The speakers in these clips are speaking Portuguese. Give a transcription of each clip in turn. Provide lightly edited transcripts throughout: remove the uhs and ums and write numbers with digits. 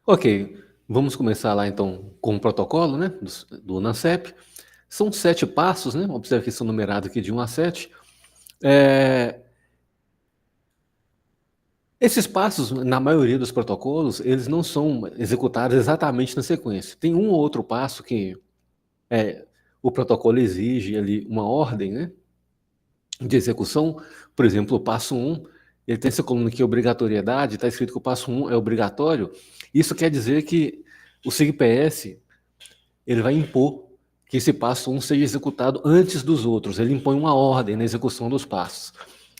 Ok, vamos começar lá então com o protocolo, né, do NACEP. São 7 passos, né? Observe que são numerados aqui de 1 a 7. Eh, Esses passos, na maioria dos protocolos, eles não são executados exatamente na sequência. Tem um ou outro passo que o protocolo exige ali uma ordem, né, de execução. Por exemplo, o passo 1, ele tem essa coluna aqui, obrigatoriedade, está escrito que o passo 1 é obrigatório. Isso quer dizer que o SIGPS ele vai impor que esse passo 1 seja executado antes dos outros. Ele impõe uma ordem na execução dos passos.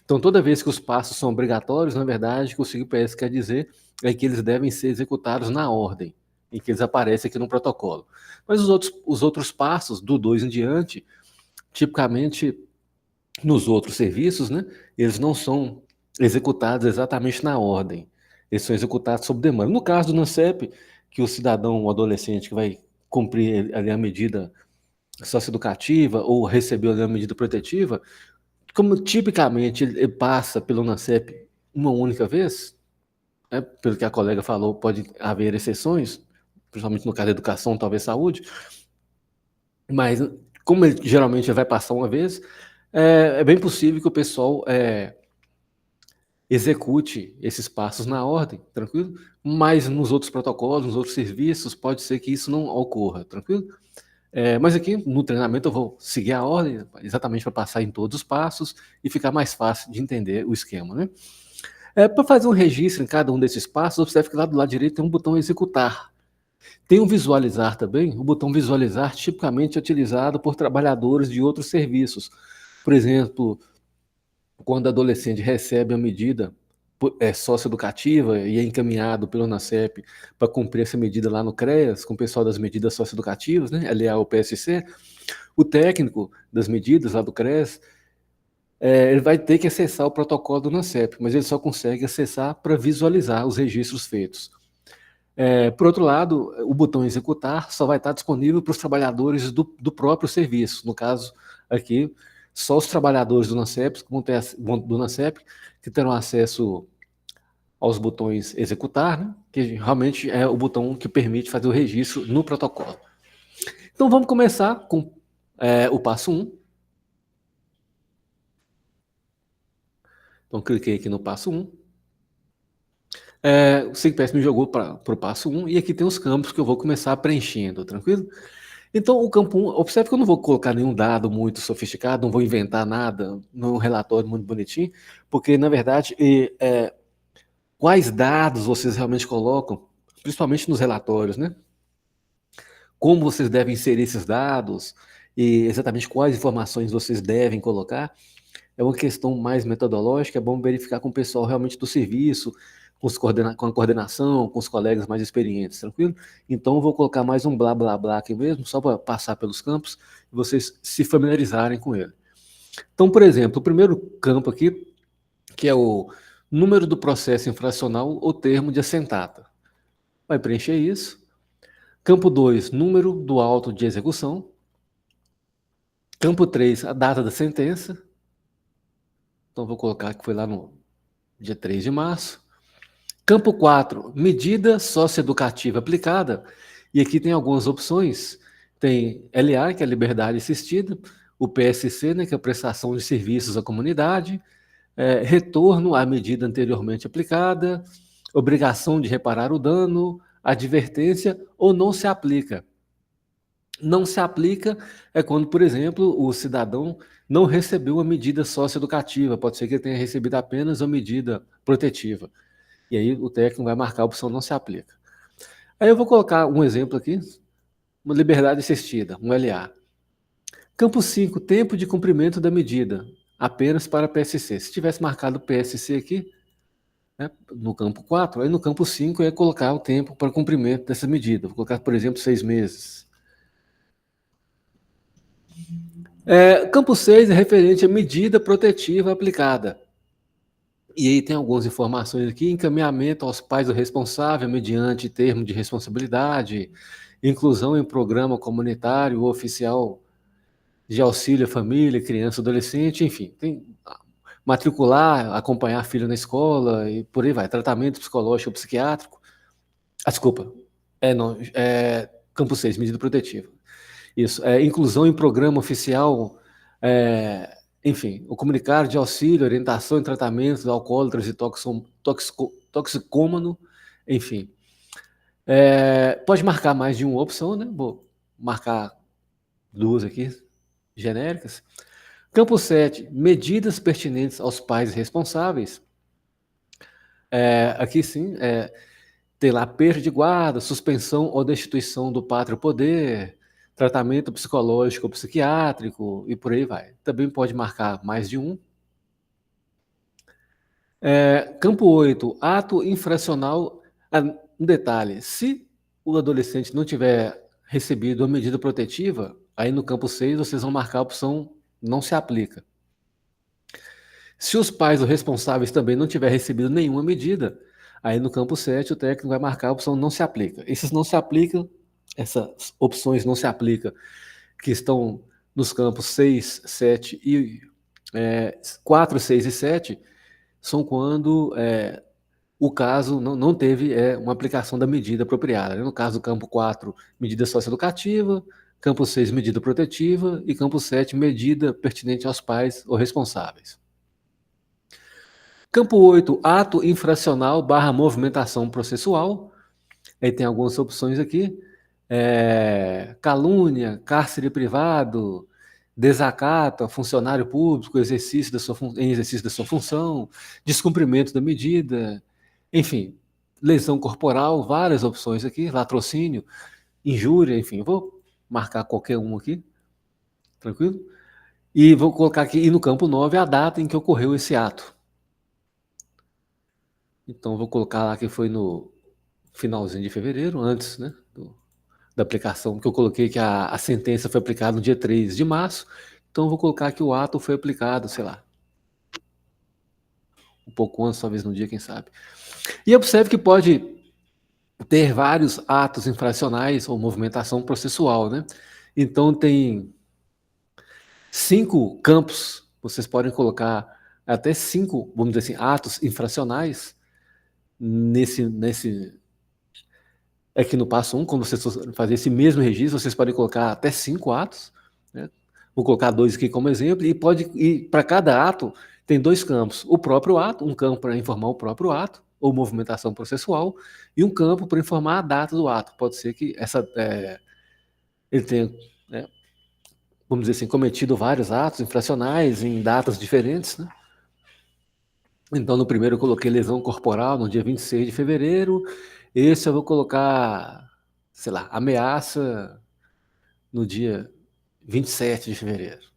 Então, toda vez que os passos são obrigatórios, na verdade, o que o SIGPS quer dizer é que eles devem ser executados na ordem em que eles aparecem aqui no protocolo. Mas os outros passos, do 2 em diante, tipicamente nos outros serviços, né, eles não são executados exatamente na ordem. Eles são executados sob demanda. No caso do NACEP, que o cidadão, o adolescente que vai cumprir ali a medida socioeducativa ou recebeu ali a medida protetiva, como tipicamente ele passa pelo NACEP uma única vez, né, pelo que a colega falou, pode haver exceções, principalmente no caso da educação, talvez saúde, mas como ele geralmente vai passar uma vez, é bem possível que o pessoal execute esses passos na ordem, tranquilo? Mas nos outros protocolos, nos outros serviços, pode ser que isso não ocorra, tranquilo? Mas aqui no treinamento eu vou seguir a ordem, exatamente para passar em todos os passos e ficar mais fácil de entender o esquema, né? Para fazer um registro em cada um desses passos, observe que lá do lado direito tem um botão executar. Tem um visualizar também, o botão visualizar tipicamente é utilizado por trabalhadores de outros serviços. Por exemplo, quando o adolescente recebe a medida socioeducativa e é encaminhado pelo NACEP para cumprir essa medida lá no CREAS, com o pessoal das medidas socioeducativas, né, aliás, o PSC, o técnico das medidas lá do CREAS, ele vai ter que acessar o protocolo do NACEP, mas ele só consegue acessar para visualizar os registros feitos. Por outro lado, o botão executar só vai estar disponível para os trabalhadores do próprio serviço. No caso aqui, só os trabalhadores do NACEP, que terão acesso aos botões executar, né, que realmente é o botão que permite fazer o registro no protocolo. Então vamos começar com o passo 1. Então cliquei aqui no passo 1. O SIGPS me jogou para o passo 1 e aqui tem os campos que eu vou começar preenchendo, tranquilo? Então, o campo 1, observe que eu não vou colocar nenhum dado muito sofisticado, não vou inventar nada num relatório muito bonitinho, porque, na verdade, quais dados vocês realmente colocam, principalmente nos relatórios, né? Como vocês devem inserir esses dados e exatamente quais informações vocês devem colocar, é uma questão mais metodológica, é bom verificar com o pessoal realmente do serviço, com a coordenação, com os colegas mais experientes, tranquilo? Então, eu vou colocar mais um blá blá blá aqui mesmo, só para passar pelos campos e vocês se familiarizarem com ele. Então, por exemplo, o primeiro campo aqui, que é o número do processo infracional ou termo de assentata. Vai preencher isso. Campo 2, número do auto de execução. Campo 3, a data da sentença. Então, vou colocar que foi lá no dia 3 de março. Campo 4, medida socioeducativa aplicada. E aqui tem algumas opções. Tem LA, que é a liberdade assistida, o PSC, né, que é a prestação de serviços à comunidade, retorno à medida anteriormente aplicada, obrigação de reparar o dano, advertência ou não se aplica. Não se aplica é quando, por exemplo, o cidadão não recebeu a medida socioeducativa, pode ser que ele tenha recebido apenas a medida protetiva. E aí o técnico vai marcar a opção não se aplica. Aí eu vou colocar um exemplo aqui, uma liberdade assistida, um LA. Campo 5, tempo de cumprimento da medida, apenas para PSC. Se tivesse marcado PSC aqui, né, no campo 4, aí no campo 5 eu ia colocar o tempo para cumprimento dessa medida. Vou colocar, por exemplo, 6 meses. Campo 6 é referente à medida protetiva aplicada. E aí tem algumas informações aqui, encaminhamento aos pais do responsável mediante termo de responsabilidade, inclusão em programa comunitário ou oficial de auxílio à família, criança, adolescente, enfim, tem matricular, acompanhar filho na escola e por aí vai, tratamento psicológico ou psiquiátrico. Desculpa. Não, campo 6, medida protetiva. Isso, inclusão em programa oficial, enfim, o comunicado de auxílio, orientação e tratamento de alcoólatras e toxicômano, enfim. Pode marcar mais de uma opção, né? Vou marcar duas aqui, genéricas. Campo 7, medidas pertinentes aos pais responsáveis. Aqui sim, tem lá perda de guarda, suspensão ou destituição do pátrio poder, tratamento psicológico ou psiquiátrico e por aí vai. Também pode marcar mais de um. Campo 8, ato infracional. Um detalhe, se o adolescente não tiver recebido uma medida protetiva, aí no campo 6 vocês vão marcar a opção não se aplica. Se os pais ou responsáveis também não tiver recebido nenhuma medida, aí no campo 7 o técnico vai marcar a opção não se aplica. Esses não se aplicam, essas opções não se aplicam, que estão nos campos 6, 7 e 4, 6 e 7, são quando o caso não teve uma aplicação da medida apropriada. No caso do campo 4, medida socioeducativa, campo 6, medida protetiva e campo 7, medida pertinente aos pais ou responsáveis. Campo 8, ato infracional / movimentação processual. Aí tem algumas opções aqui. Calúnia, cárcere privado, desacato a funcionário público, em exercício da sua função, descumprimento da medida, enfim, lesão corporal, várias opções aqui, latrocínio, injúria, enfim, vou marcar qualquer um aqui, tranquilo? E vou colocar aqui, e no campo 9, a data em que ocorreu esse ato. Então, vou colocar lá que foi no finalzinho de fevereiro, antes, né, da aplicação, que eu coloquei que a sentença foi aplicada no dia 3 de março, então vou colocar que o ato foi aplicado, sei lá, um pouco antes, talvez no dia, quem sabe. E observe que pode ter vários atos infracionais ou movimentação processual, né? Então tem 5 campos, vocês podem colocar até 5, vamos dizer assim, atos infracionais aqui no passo 1, quando vocês fazem esse mesmo registro, vocês podem colocar até 5 atos, né? Vou colocar 2 aqui como exemplo, e para cada ato tem 2 campos. O próprio ato, um campo para informar o próprio ato, ou movimentação processual, e um campo para informar a data do ato. Pode ser que ele tenha, vamos dizer assim, cometido vários atos infracionais em datas diferentes, né? Então, no primeiro eu coloquei lesão corporal no dia 26 de fevereiro, esse eu vou colocar, sei lá, ameaça no dia 27 de fevereiro.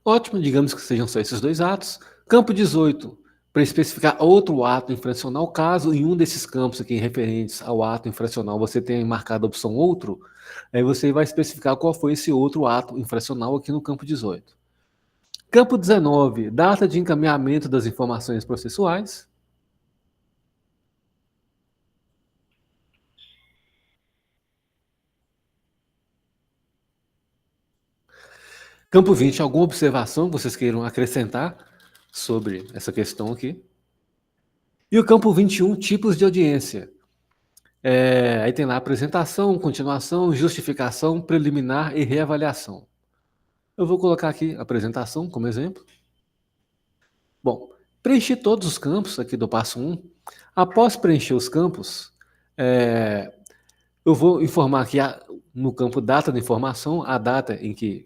Ótimo, digamos que sejam só esses 2 atos. Campo 18, para especificar outro ato infracional, caso em um desses campos aqui referentes ao ato infracional você tenha marcado a opção outro, aí você vai especificar qual foi esse outro ato infracional aqui no campo 18. Campo 19, data de encaminhamento das informações processuais. Campo 20, alguma observação que vocês queiram acrescentar sobre essa questão aqui? E o campo 21, tipos de audiência. Aí tem lá apresentação, continuação, justificação, preliminar e reavaliação. Eu vou colocar aqui apresentação como exemplo. Bom, preenchi todos os campos aqui do passo 1. Após preencher os campos, eu vou informar aqui no campo data da informação, a data em que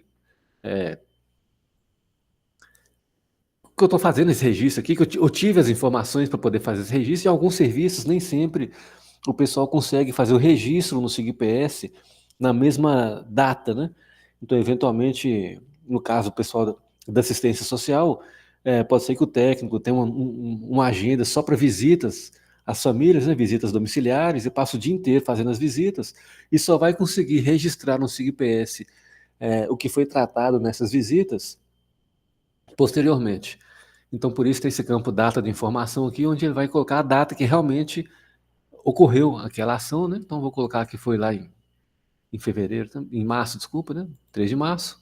eu estou fazendo esse registro aqui, que eu tive as informações para poder fazer esse registro, e alguns serviços nem sempre o pessoal consegue fazer o registro no SIGPS na mesma data, né? Então, eventualmente, no caso do pessoal da assistência social, pode ser que o técnico tenha uma agenda só para visitas às famílias, né? Visitas domiciliares, e passa o dia inteiro fazendo as visitas, e só vai conseguir registrar no SIGPS o que foi tratado nessas visitas posteriormente. Então, por isso tem esse campo data de informação aqui, onde ele vai colocar a data que realmente ocorreu aquela ação, né? Então, vou colocar que foi lá em em fevereiro, em março, desculpa, né? 3 de março.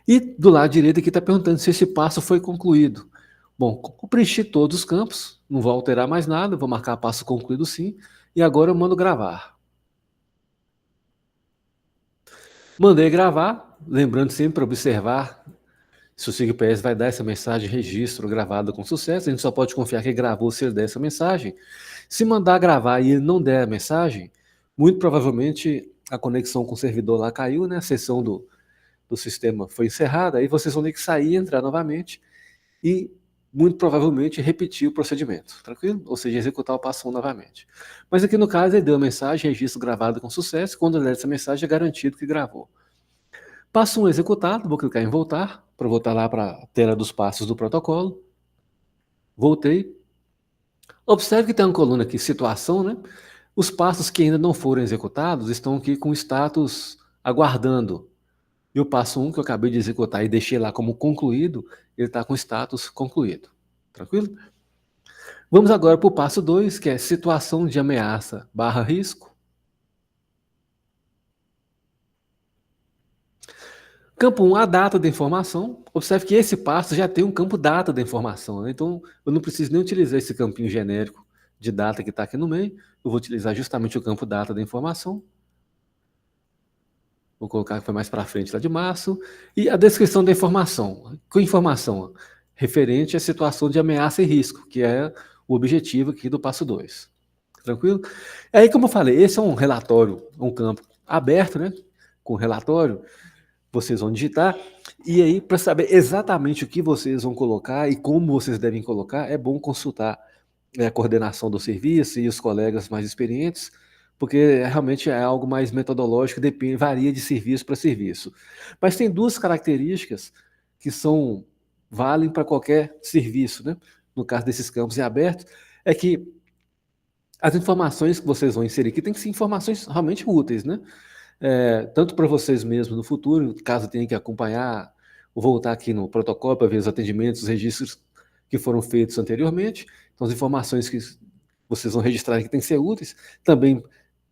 E do lado direito aqui está perguntando se esse passo foi concluído. Bom, eu preenchi todos os campos, não vou alterar mais nada, vou marcar passo concluído sim, e agora eu mando gravar. Mandei gravar, lembrando sempre para observar se o SIGPS vai dar essa mensagem registro gravado com sucesso. A gente só pode confiar que gravou se ele der essa mensagem. Se mandar gravar e ele não der a mensagem, muito provavelmente a conexão com o servidor lá caiu, né? A sessão do sistema foi encerrada, aí vocês vão ter que sair, entrar novamente e muito provavelmente repetir o procedimento, tranquilo? Ou seja, executar o passo 1 novamente. Mas aqui no caso ele deu a mensagem, registro gravado com sucesso, quando ele der essa mensagem é garantido que gravou. Passo 1 executado, vou clicar em voltar, para voltar lá para a tela dos passos do protocolo. Voltei. Observe que tem uma coluna aqui, situação, né? Os passos que ainda não foram executados estão aqui com status aguardando. E o passo 1 que eu acabei de executar e deixei lá como concluído, ele está com status concluído. Tranquilo? Vamos agora para o passo 2, que é situação de ameaça / risco. Campo 1, a data da informação. Observe que esse passo já tem um campo data da informação, né? Então, eu não preciso nem utilizar esse campinho genérico de data que está aqui no meio. Eu vou utilizar justamente o campo data da informação. Vou colocar que foi mais para frente, lá de março. E a descrição da informação. Que informação? Referente à situação de ameaça e risco, que é o objetivo aqui do passo 2. Tranquilo? Aí, como eu falei, esse é um relatório, um campo aberto, né? Com relatório. Vocês vão digitar, e aí, para saber exatamente o que vocês vão colocar e como vocês devem colocar, é bom consultar a coordenação do serviço e os colegas mais experientes, porque realmente é algo mais metodológico, depende, varia de serviço para serviço. Mas tem duas características que valem para qualquer serviço, né? No caso desses campos em aberto, é que as informações que vocês vão inserir aqui têm que ser informações realmente úteis, né? Tanto para vocês mesmos no futuro, caso tenha que acompanhar ou voltar aqui no protocolo para ver os atendimentos, os registros que foram feitos anteriormente. Então, as informações que vocês vão registrar aqui têm que ser úteis. Também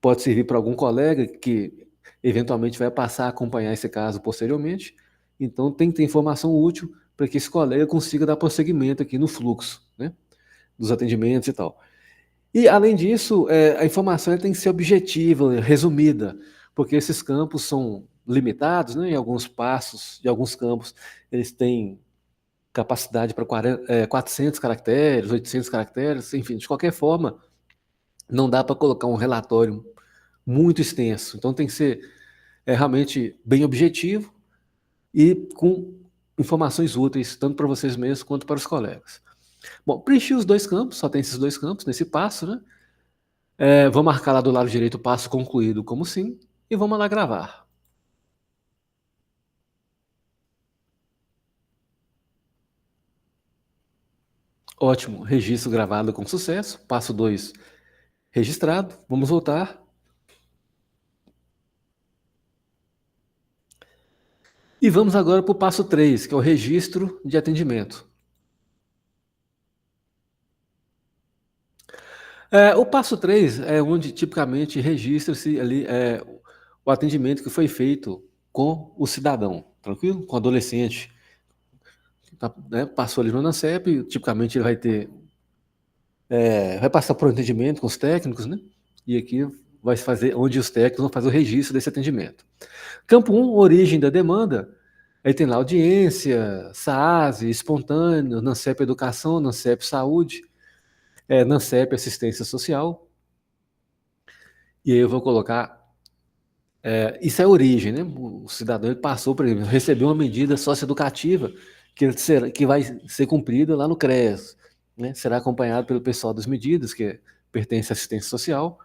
pode servir para algum colega que eventualmente vai passar a acompanhar esse caso posteriormente. Então, tem que ter informação útil para que esse colega consiga dar prosseguimento aqui no fluxo, né, dos atendimentos e tal. E, além disso, a informação tem que ser objetiva, resumida, porque esses campos são limitados, né? Em alguns passos, em alguns campos, eles têm capacidade para 400 caracteres, 800 caracteres, enfim, de qualquer forma, não dá para colocar um relatório muito extenso. Então, tem que ser realmente bem objetivo e com informações úteis, tanto para vocês mesmos quanto para os colegas. Bom, preenchi os dois campos, só tem esses dois campos nesse passo, né? Vou marcar lá do lado direito o passo concluído como sim, e vamos lá gravar. Ótimo, registro gravado com sucesso, passo 2 registrado, vamos voltar. E vamos agora para o passo 3, que é o registro de atendimento. O passo 3 é onde tipicamente registra-se ali o atendimento que foi feito com o cidadão, tranquilo? Com o adolescente. Né, passou ali no ANACEP, tipicamente ele vai passar por um atendimento com os técnicos, né? E aqui vai fazer, onde os técnicos vão fazer o registro desse atendimento. Campo 1, origem da demanda. Aí tem lá audiência, SAASE, espontâneo, NANCEP Educação, NANCEP Saúde, NANCEP Assistência Social. E aí eu vou colocar, isso é a origem, né? O cidadão ele passou, por exemplo, recebeu uma medida socioeducativa que vai ser cumprida lá no CREAS, né? Será acompanhado pelo pessoal das medidas, que pertence à assistência social.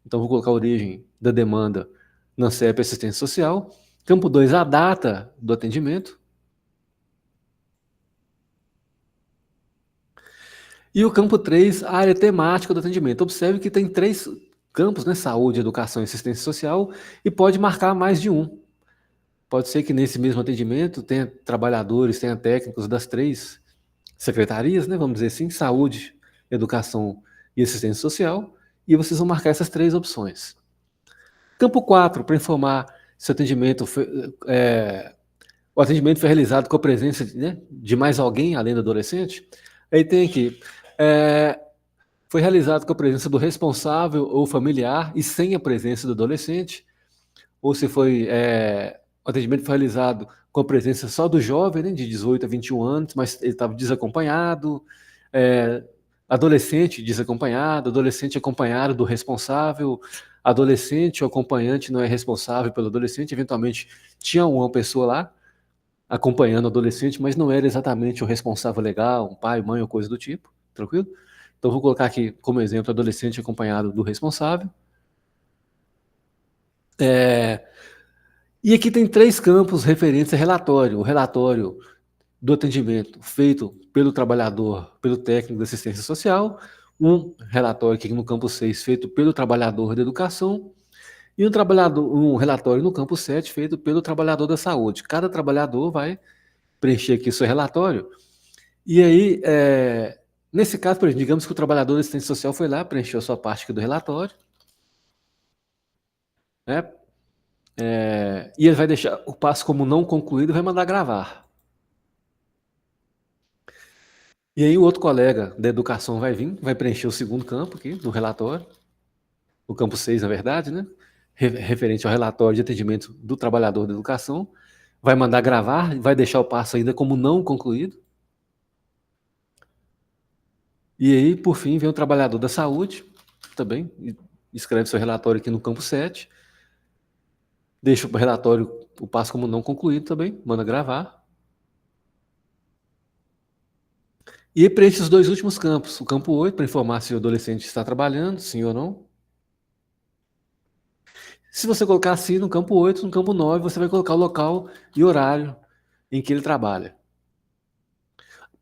Então, vou colocar a origem da demanda NANCEP Assistência Social. Campo 2, a data do atendimento. E o campo 3, a área temática do atendimento. Observe que tem 3 campos, né? Saúde, educação e assistência social, e pode marcar mais de um. Pode ser que nesse mesmo atendimento tenha trabalhadores, tenha técnicos das 3 secretarias, né? Vamos dizer assim, saúde, educação e assistência social, e vocês vão marcar essas 3 opções. Campo 4, para informar se o atendimento foi realizado com a presença de mais alguém além do adolescente. Aí tem aqui, foi realizado com a presença do responsável ou familiar e sem a presença do adolescente, ou se o atendimento foi realizado com a presença só do jovem, né, de 18 a 21 anos, mas ele estava desacompanhado, adolescente desacompanhado, adolescente acompanhado do responsável, adolescente ou acompanhante não é responsável pelo adolescente, eventualmente tinha uma pessoa lá acompanhando o adolescente, mas não era exatamente o responsável legal, um pai, mãe ou coisa do tipo, tranquilo? Então vou colocar aqui como exemplo adolescente acompanhado do responsável. E aqui tem 3 campos referentes a relatório. O relatório do atendimento feito pelo trabalhador, pelo técnico da assistência social, um relatório aqui no campo 6 feito pelo trabalhador da educação e um relatório no campo 7 feito pelo trabalhador da saúde. Cada trabalhador vai preencher aqui o seu relatório e aí, nesse caso, por exemplo, digamos que o trabalhador da assistência social foi lá, preencheu a sua parte aqui do relatório, né? E ele vai deixar o passo como não concluído e vai mandar gravar. E aí o outro colega da educação vai vir, vai preencher o segundo campo aqui do relatório, o campo 6, na verdade, né? Referente ao relatório de atendimento do trabalhador da educação, vai mandar gravar, vai deixar o passo ainda como não concluído. E aí, por fim, vem o trabalhador da saúde, também, escreve seu relatório aqui no campo 7, deixa o relatório, o passo como não concluído também, manda gravar. E preenche os 2 últimos campos, o campo 8, para informar se o adolescente está trabalhando, sim ou não. Se você colocar assim no campo 8, no campo 9, você vai colocar o local e horário em que ele trabalha.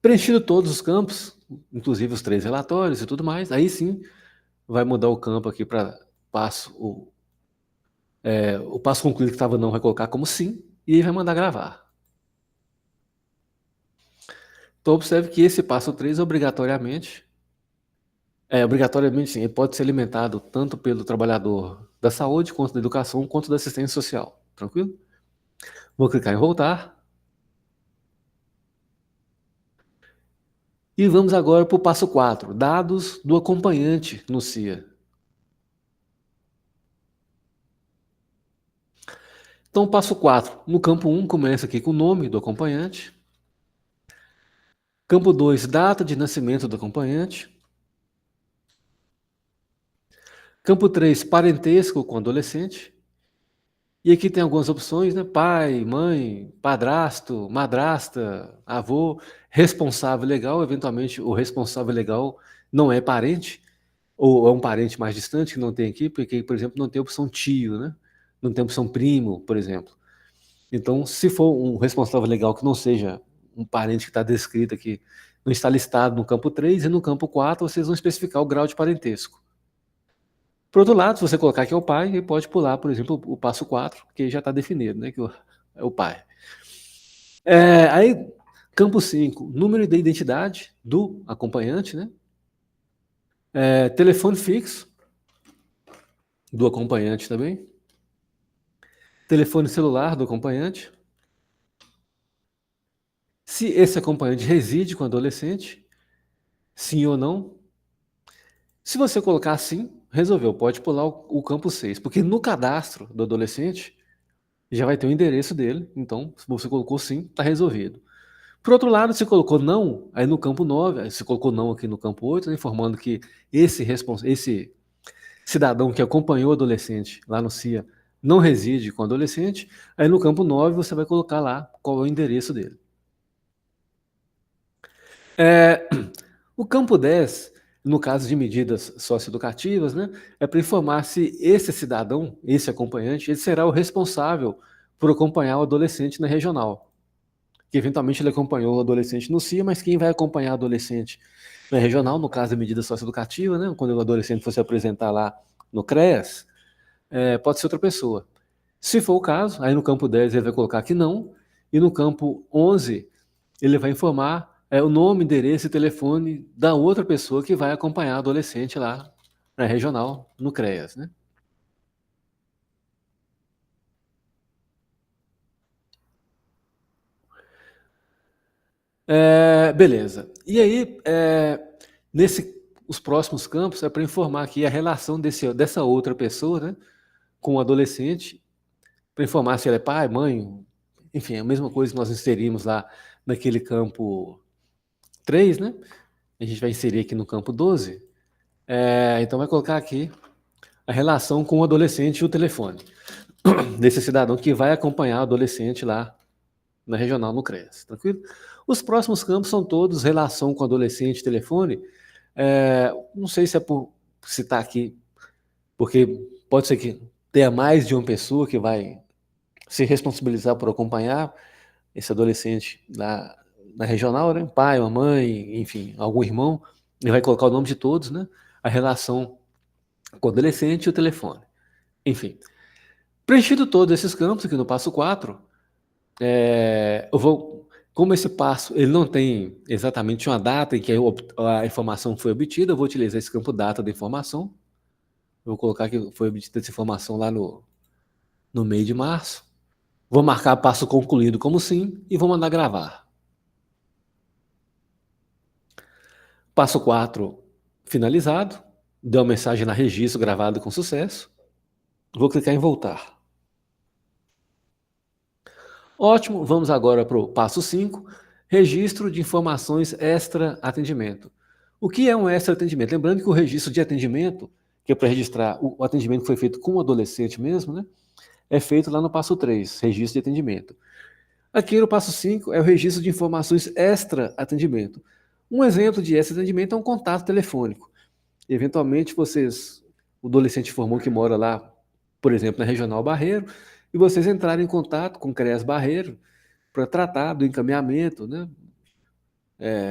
Preenchido todos os campos, inclusive os 3 relatórios e tudo mais, aí sim vai mudar o campo aqui para o passo concluído que estava não vai colocar como sim, e aí vai mandar gravar. Então observe que esse passo 3 obrigatoriamente sim, ele pode ser alimentado tanto pelo trabalhador da saúde, quanto da educação, quanto da assistência social. Tranquilo? Vou clicar em voltar. E vamos agora para o passo 4, dados do acompanhante no CIA. Então, passo 4, no campo 1, começa aqui com o nome do acompanhante. Campo 2, data de nascimento do acompanhante. Campo 3, parentesco com adolescente. E aqui tem algumas opções, né? Pai, mãe, padrasto, madrasta, avô, responsável legal. Eventualmente, o responsável legal não é parente, ou é um parente mais distante que não tem aqui, porque, por exemplo, não tem opção tio, né? Não tem opção primo, por exemplo. Então, se for um responsável legal que não seja um parente que está descrito aqui, não está listado no campo 3 e no campo 4, vocês vão especificar o grau de parentesco. Por outro lado, se você colocar que é o pai, ele pode pular, por exemplo, o passo 4, que já está definido, né, que é o pai. Aí, campo 5, número de identidade do acompanhante, né? Telefone fixo do acompanhante também. Telefone celular do acompanhante. Se esse acompanhante reside com o adolescente, sim ou não. Se você colocar sim, resolveu, pode pular o campo 6, porque no cadastro do adolescente já vai ter o endereço dele, então se você colocou sim, está resolvido. Por outro lado, se colocou não, aí no campo 9, se colocou não aqui no campo 8, né, informando que esse cidadão que acompanhou o adolescente lá no CIA não reside com o adolescente, aí no campo 9 você vai colocar lá qual é o endereço dele. O campo 10, no caso de medidas socioeducativas, né, é para informar se esse cidadão, esse acompanhante, ele será o responsável por acompanhar o adolescente na regional. Que eventualmente ele acompanhou o adolescente no CIA, mas quem vai acompanhar o adolescente na regional, no caso da medida socioeducativa, né, quando o adolescente for se apresentar lá no CREAS, pode ser outra pessoa. Se for o caso, aí no campo 10 ele vai colocar que não, e no campo 11 ele vai informar o nome, endereço e telefone da outra pessoa que vai acompanhar o adolescente lá na regional, no CREAS, né? Beleza. E aí, os próximos campos é para informar aqui a relação dessa outra pessoa, né, com o adolescente, para informar se ela é pai, mãe, enfim, a mesma coisa que nós inserimos lá naquele campo 3, né? A gente vai inserir aqui no campo 12. Então vai colocar aqui a relação com o adolescente e o telefone desse cidadão que vai acompanhar o adolescente lá na regional no CREAS, tranquilo? Os próximos campos são todos relação com adolescente, telefone. Não sei se é por citar aqui, porque pode ser que tenha mais de uma pessoa que vai se responsabilizar por acompanhar esse adolescente na regional, né? Pai, uma mãe, enfim, algum irmão. Ele vai colocar o nome de todos, né? A relação com o adolescente e o telefone. Enfim, preenchido todos esses campos aqui no passo 4, eu vou, como esse passo ele não tem exatamente uma data em que a informação foi obtida, eu vou utilizar esse campo data da informação. Eu vou colocar que foi obtida essa informação lá no meio de março. Vou marcar passo concluído como sim e vou mandar gravar. Passo 4, finalizado. Deu uma mensagem na registro gravado com sucesso. Vou clicar em voltar. Ótimo, vamos agora para o passo 5, registro de informações extra atendimento. O que é um extra atendimento? Lembrando que o registro de atendimento, que é para registrar o atendimento que foi feito com o adolescente mesmo, né, é feito lá no passo 3, registro de atendimento. Aqui no passo 5 é o registro de informações extra atendimento. Um exemplo de extra atendimento é um contato telefônico. Eventualmente o adolescente informou que mora lá, por exemplo, na Regional Barreiro, e vocês entraram em contato com o CREAS Barreiro para tratar do encaminhamento, né?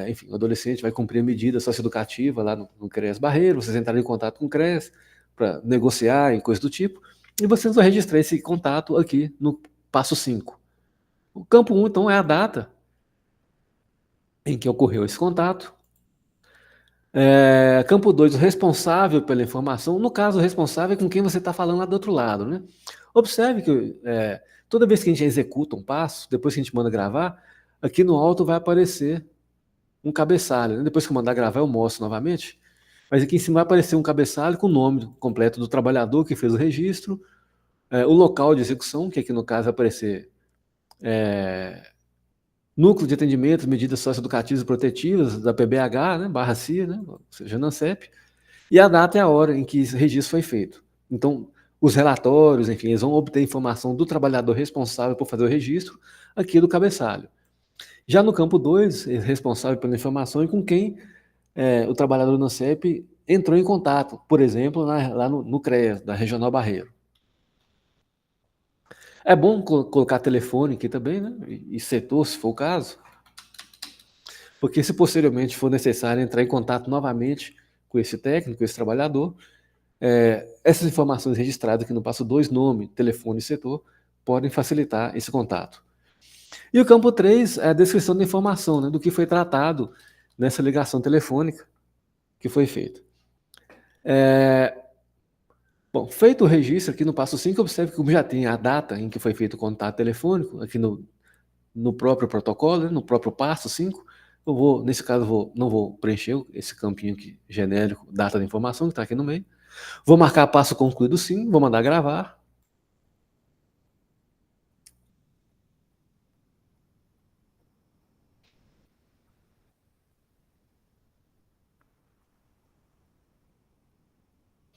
Enfim, o adolescente vai cumprir a medida socioeducativa lá no CREAS Barreiro, vocês entraram em contato com o CREAS para negociar e coisa do tipo, e vocês vão registrar esse contato aqui no passo 5. O campo 1, então, é a data em que ocorreu esse contato. Campo 2, o responsável pela informação. No caso, o responsável é com quem você está falando lá do outro lado, né? Observe que toda vez que a gente executa um passo, depois que a gente manda gravar, aqui no alto vai aparecer um cabeçalho, né? Depois que eu mandar gravar, eu mostro novamente. Mas aqui em cima vai aparecer um cabeçalho com o nome completo do trabalhador que fez o registro, o local de execução, que aqui no caso vai aparecer Núcleo de Atendimento, Medidas Socioeducativas e Protetivas, da PBH, né, /CIA, né, ou seja, NANCEP, e a data e a hora em que esse registro foi feito. Então, os relatórios, enfim, eles vão obter informação do trabalhador responsável por fazer o registro aqui do cabeçalho. Já no campo 2, responsável pela informação e com quem o trabalhador do NANCEP entrou em contato, por exemplo, lá no CREAS, da Regional Barreiro. É bom colocar telefone aqui também, né? E setor, se for o caso, porque se posteriormente for necessário entrar em contato novamente com esse técnico, esse trabalhador, essas informações registradas aqui no passo 2, nome, telefone e setor, podem facilitar esse contato. E o campo 3 é a descrição da informação, né, do que foi tratado nessa ligação telefônica que foi feita. Bom, feito o registro aqui no passo 5, observe que como já tem a data em que foi feito o contato telefônico, aqui no próprio protocolo, né, no próprio passo 5, nesse caso, não vou preencher esse campinho aqui, genérico, data da informação, que está aqui no meio. Vou marcar passo concluído sim, vou mandar gravar.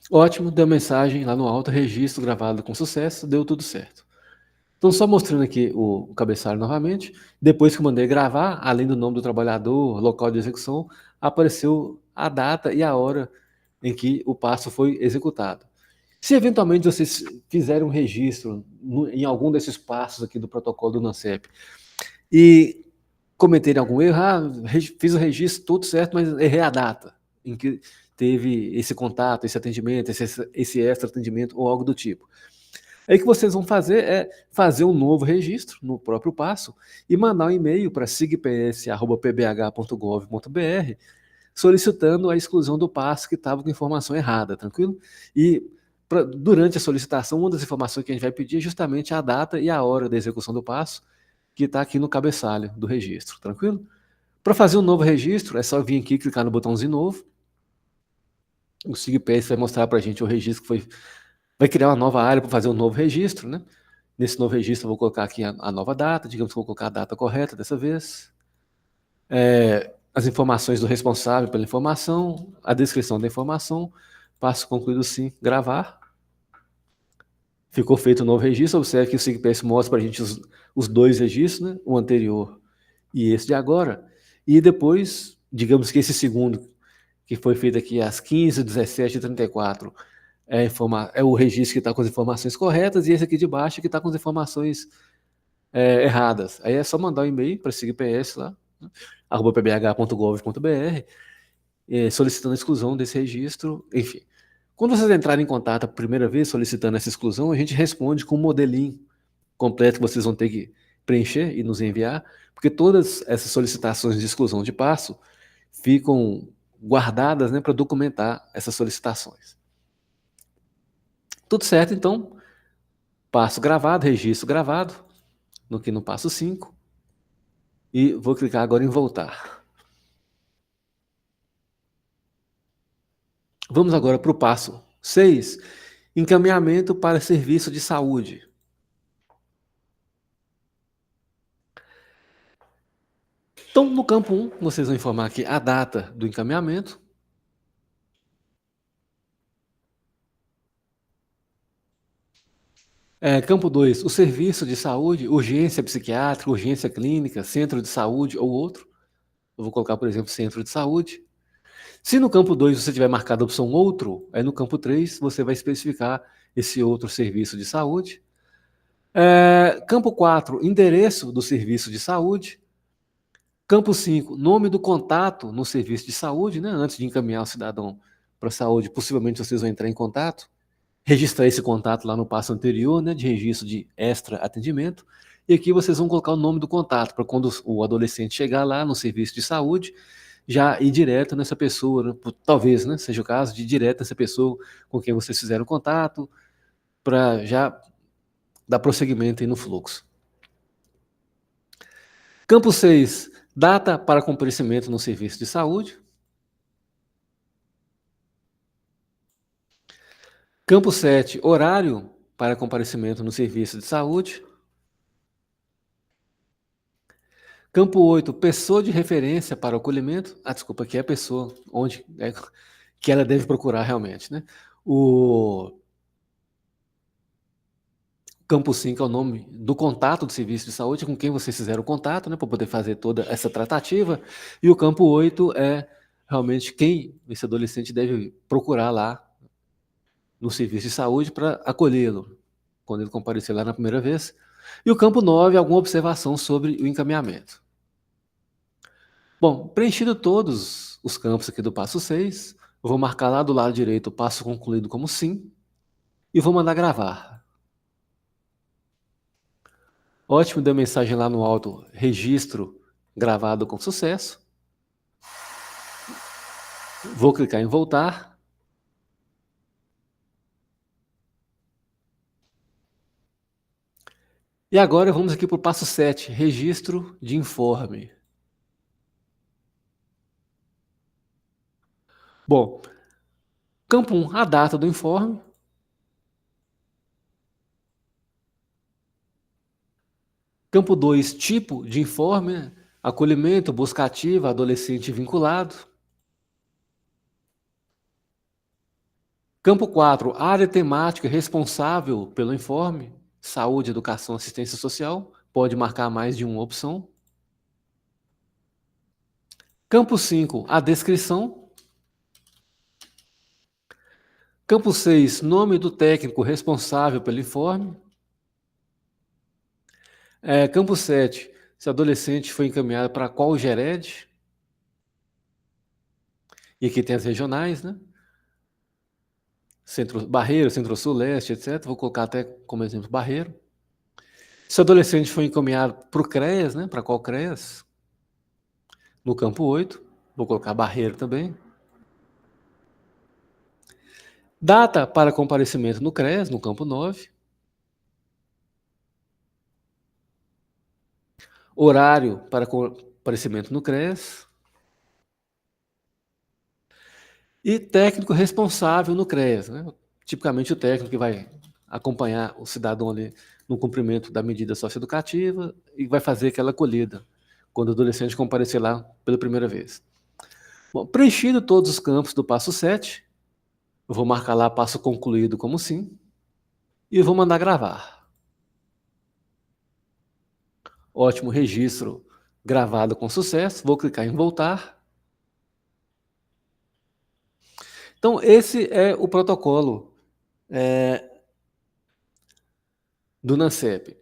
Ótimo, deu mensagem lá no alto, registro gravado com sucesso, deu tudo certo. Então, só mostrando aqui o cabeçalho novamente, depois que eu mandei gravar, além do nome do trabalhador, local de execução, apareceu a data e a hora em que o passo foi executado. Se eventualmente vocês fizerem um registro em algum desses passos aqui do protocolo do NANCEP e cometerem algum erro, fiz o registro tudo certo, mas errei a data em que teve esse contato, esse atendimento, esse extra atendimento ou algo do tipo. Aí o que vocês vão fazer é fazer um novo registro no próprio passo e mandar um e-mail para sigps@pbh.gov.br solicitando a exclusão do passo que estava com informação errada, tranquilo? E durante a solicitação, uma das informações que a gente vai pedir é justamente a data e a hora da execução do passo, que está aqui no cabeçalho do registro, tranquilo? Para fazer um novo registro, é só vir aqui e clicar no botãozinho novo. O SIGPS vai mostrar para a gente o registro que foi... Vai criar uma nova área para fazer um novo registro, né? Nesse novo registro, eu vou colocar aqui a nova data, digamos que eu vou colocar a data correta dessa vez. As informações do responsável pela informação, a descrição da informação, passo concluído sim, gravar. Ficou feito o novo registro, observe que o SIGPS mostra para a gente os dois registros, né? O anterior e esse de agora. E depois, digamos que esse segundo, que foi feito aqui às 15h17h34, é o registro que está com as informações corretas, e esse aqui de baixo que está com as informações erradas. Aí é só mandar um e-mail para SIGPS lá, né, @pbh.gov.br, solicitando a exclusão desse registro, enfim. Quando vocês entrarem em contato a primeira vez solicitando essa exclusão, a gente responde com um modelinho completo que vocês vão ter que preencher e nos enviar, porque todas essas solicitações de exclusão de passo ficam guardadas, né, para documentar essas solicitações. Tudo certo, então, passo gravado, registro gravado, no passo 5, e vou clicar agora em voltar. Vamos agora para o passo 6, encaminhamento para serviço de saúde. Então, no campo 1, vocês vão informar aqui a data do encaminhamento. Campo 2, o serviço de saúde, urgência psiquiátrica, urgência clínica, centro de saúde ou outro. Eu vou colocar, por exemplo, centro de saúde. Se no campo 2 você tiver marcado a opção outro, aí no campo 3 você vai especificar esse outro serviço de saúde. Campo 4, endereço do serviço de saúde. Campo 5, nome do contato no serviço de saúde, né? Antes de encaminhar o cidadão para a saúde, possivelmente vocês vão entrar em contato. Registrar esse contato lá no passo anterior, né? De registro de extra atendimento. E aqui vocês vão colocar o nome do contato, para quando o adolescente chegar lá no serviço de saúde, já ir direto nessa pessoa, né? Talvez, né, seja o caso de ir direto nessa pessoa com quem vocês fizeram contato, para já dar prosseguimento aí no fluxo. Campo 6, data para comparecimento no serviço de saúde. Campo 7, horário para comparecimento no serviço de saúde. Campo 8, pessoa de referência para o acolhimento. Desculpa, aqui é a pessoa onde que ela deve procurar realmente, né? O campo 5 é o nome do contato do serviço de saúde, com quem vocês fizeram o contato, né, para poder fazer toda essa tratativa. E o campo 8 é realmente quem esse adolescente deve procurar lá no serviço de saúde para acolhê-lo, quando ele comparecer lá na primeira vez. E o campo 9 é alguma observação sobre o encaminhamento. Bom, preenchido todos os campos aqui do passo 6, eu vou marcar lá do lado direito o passo concluído como sim, e vou mandar gravar. Ótimo, deu mensagem lá no alto, registro gravado com sucesso. Vou clicar em voltar. E agora vamos aqui para o passo 7, registro de informe. Bom, campo 1, a data do informe. Campo 2, tipo de informe, acolhimento, busca ativa, adolescente vinculado. Campo 4, área temática responsável pelo informe, saúde, educação, assistência social, pode marcar mais de uma opção. Campo 5, a descrição. Campo 6, nome do técnico responsável pelo informe. Campo 7, se o adolescente foi encaminhado para qual GERED. E aqui tem as regionais, né? Barreiro, Centro-Sul, Leste, etc. Vou colocar até como exemplo Barreiro. Se o adolescente foi encaminhado para o CREAS, né? Para qual CREAS? No campo 8, vou colocar Barreiro também. Data para comparecimento no CREAS, no campo 9. Horário para aparecimento no CRES, e técnico responsável no CRES, né? Tipicamente o técnico que vai acompanhar o cidadão ali no cumprimento da medida socioeducativa e vai fazer aquela acolhida quando o adolescente comparecer lá pela primeira vez. Bom, preenchido todos os campos do passo 7, eu vou marcar lá passo concluído como sim, e vou mandar gravar. Ótimo, registro gravado com sucesso, vou clicar em voltar. Então, esse é o protocolo do NANCEP.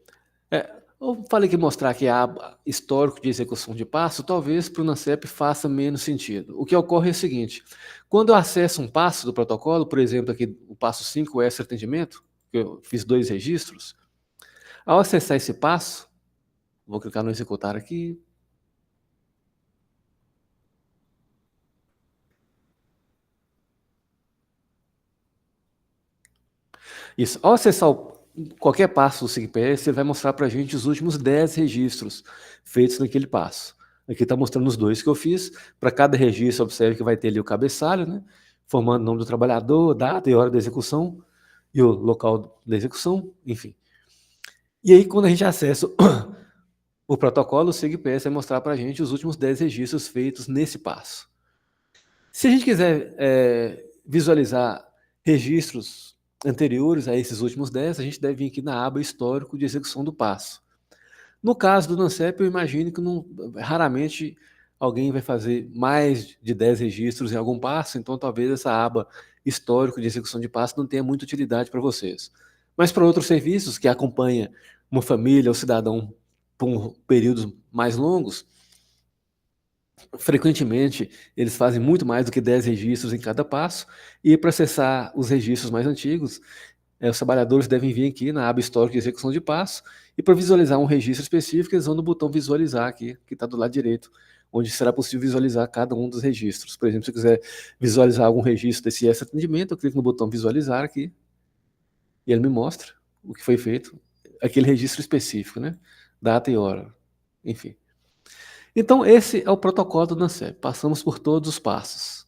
Eu falei que mostrar aqui a aba histórico de execução de passo, talvez para o NANCEP faça menos sentido. O que ocorre é o seguinte, quando eu acesso um passo do protocolo, por exemplo, aqui o passo 5, o extra atendimento, que eu fiz 2 registros, ao acessar esse passo, vou clicar no executar aqui. Isso, ao acessar qualquer passo do SIGPS, ele vai mostrar para a gente os últimos 10 registros feitos naquele passo. Aqui está mostrando os 2 que eu fiz. Para cada registro, observe que vai ter ali o cabeçalho, né? Formando o nome do trabalhador, data e hora da execução, e o local da execução, enfim. E aí, quando a gente acessa o protocolo, o SIGPS vai mostrar para a gente os últimos 10 registros feitos nesse passo. Se a gente quiser visualizar registros anteriores a esses últimos 10, a gente deve vir aqui na aba histórico de execução do passo. No caso do NANCEP, eu imagino que raramente alguém vai fazer mais de 10 registros em algum passo, então talvez essa aba histórico de execução de passo não tenha muita utilidade para vocês. Mas para outros serviços que acompanham uma família ou cidadão por períodos mais longos, frequentemente, eles fazem muito mais do que 10 registros em cada passo, e para acessar os registros mais antigos, os trabalhadores devem vir aqui na aba histórica de execução de passo, e para visualizar um registro específico, eles vão no botão visualizar aqui, que está do lado direito, onde será possível visualizar cada um dos registros. Por exemplo, se eu quiser visualizar algum registro desse extra atendimento, eu clico no botão visualizar aqui, e ele me mostra o que foi feito, aquele registro específico, né? Data e hora, enfim. Então, esse é o protocolo do NANCEP. Passamos por todos os passos.